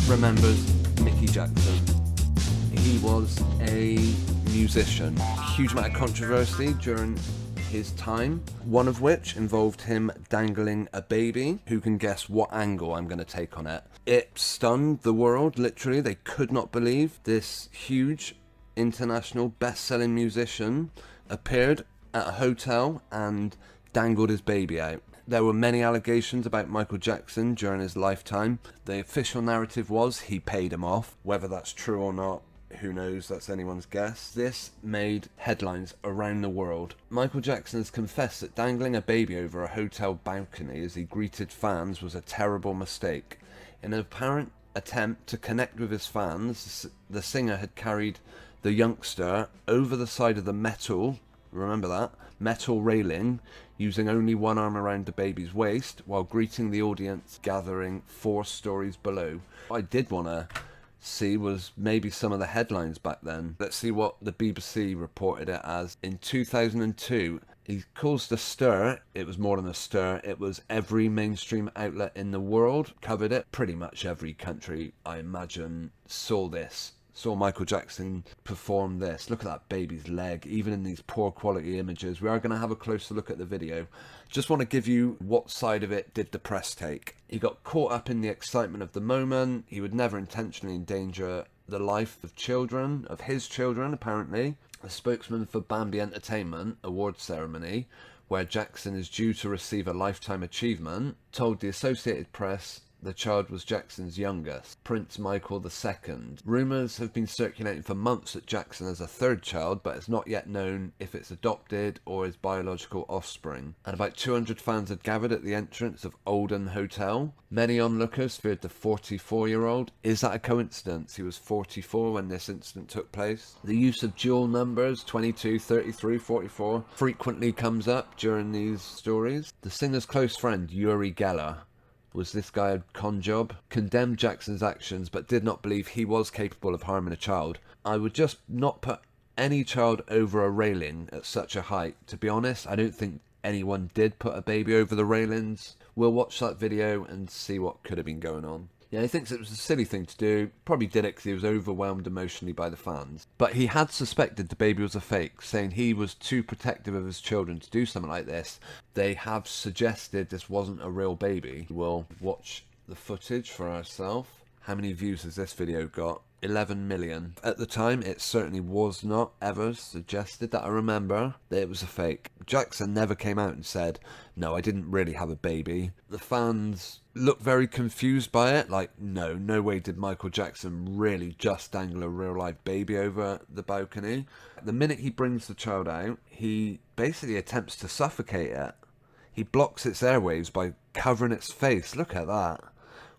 remembers Mickey Jackson. He was a musician. Huge amount of controversy during his time, one of which involved him dangling a baby. Who can guess what angle I'm going to take on it? It stunned the world, literally. They could not believe this huge international best-selling musician appeared at a hotel and dangled his baby out. There were many allegations about Michael Jackson during his lifetime. The official narrative was he paid him off. Whether that's true or not, who knows, that's anyone's guess. This made headlines around the world. Michael Jackson has confessed that dangling a baby over a hotel balcony as he greeted fans was a terrible mistake. In an apparent attempt to connect with his fans, the singer had carried the youngster over the side of the metal railing, using only one arm around the baby's waist while greeting the audience gathering 4 stories below. What I did want to see was maybe some of the headlines back then. Let's see what the BBC reported it as. In 2002, he caused a stir. It was more than a stir. It was every mainstream outlet in the world covered it. Pretty much every country, I imagine, saw Michael Jackson perform this. Look at that baby's leg, even in these poor quality images. We are going to have a closer look at the video. Just want to give you what side of it did the press take. He got caught up in the excitement of the moment. He would never intentionally endanger the life of children, of his children, apparently. A spokesman for Bambi Entertainment Awards ceremony, where Jackson is due to receive a Lifetime Achievement, told the Associated Press the child was Jackson's youngest, Prince Michael II. Rumours have been circulating for months that Jackson has a third child, but it's not yet known if it's adopted or his biological offspring. And about 200 fans had gathered at the entrance of Oldham Hotel. Many onlookers feared the 44-year-old. Is that a coincidence? He was 44 when this incident took place. The use of dual numbers, 22, 33, 44, frequently comes up during these stories. The singer's close friend, Uri Geller, was this guy a con job? Condemned Jackson's actions, but did not believe he was capable of harming a child. I would just not put any child over a railing at such a height. To be honest, I don't think anyone did put a baby over the railings. We'll watch that video and see what could have been going on. Yeah, he thinks it was a silly thing to do. Probably did it because he was overwhelmed emotionally by the fans. But he had suspected the baby was a fake, saying he was too protective of his children to do something like this. They have suggested this wasn't a real baby. We'll watch the footage for ourselves. How many views has this video got? 11 million. At the time, it certainly was not ever suggested that I remember that it was a fake. Jackson never came out and said, no, I didn't really have a baby. The fans looked very confused by it, like, no way did Michael Jackson really just dangle a real life baby over the balcony. The minute he brings the child out, he basically attempts to suffocate it. He blocks its airwaves by covering its face. Look at that.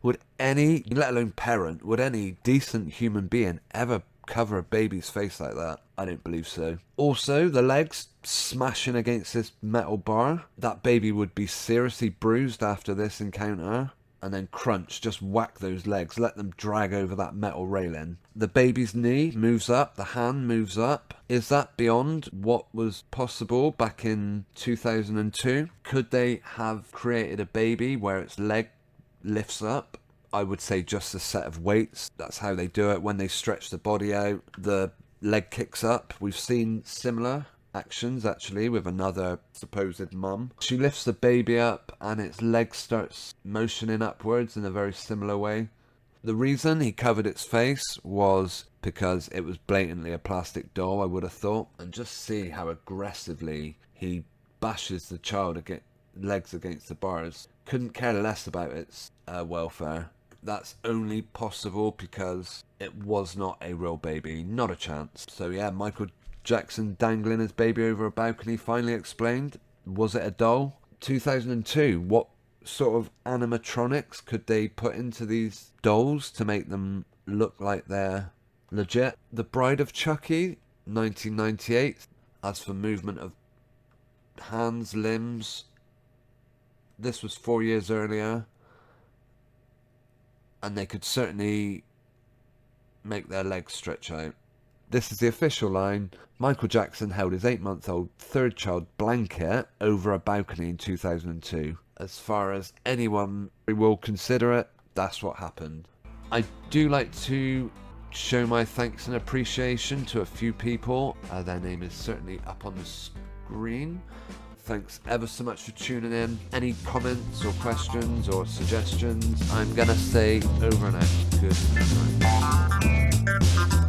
Would any, let alone parent, would any decent human being ever cover a baby's face like that? I don't believe so. Also, the legs smashing against this metal bar. That baby would be seriously bruised after this encounter. And then crunch, just whack those legs, let them drag over that metal railing. The baby's knee moves up, the hand moves up. Is that beyond what was possible back in 2002? Could they have created a baby where its leg lifts up? I would say just a set of weights. That's how they do it. When they stretch the body out, the leg kicks up. We've seen similar actions actually with another supposed mum. She lifts the baby up and its leg starts motioning upwards in a very similar way. The reason he covered its face was because it was blatantly a plastic doll, I would have thought. And just see how aggressively he bashes the child legs against the bars. Couldn't care less about its welfare. That's only possible because it was not a real baby. Not a chance. So yeah, Michael Jackson dangling his baby over a balcony finally explained. Was it a doll? 2002, what sort of animatronics could they put into these dolls to make them look like they're legit? The Bride of Chucky, 1998. As for movement of hands, limbs, this was 4 years earlier, and they could certainly make their legs stretch out. This is the official line. Michael Jackson held his 8-month-old third child blanket over a balcony in 2002. As far as anyone will consider it, that's what happened. I do like to show my thanks and appreciation to a few people. Their name is certainly up on the screen. Thanks ever so much for tuning in. Any comments or questions or suggestions, I'm gonna say over and out. Good night.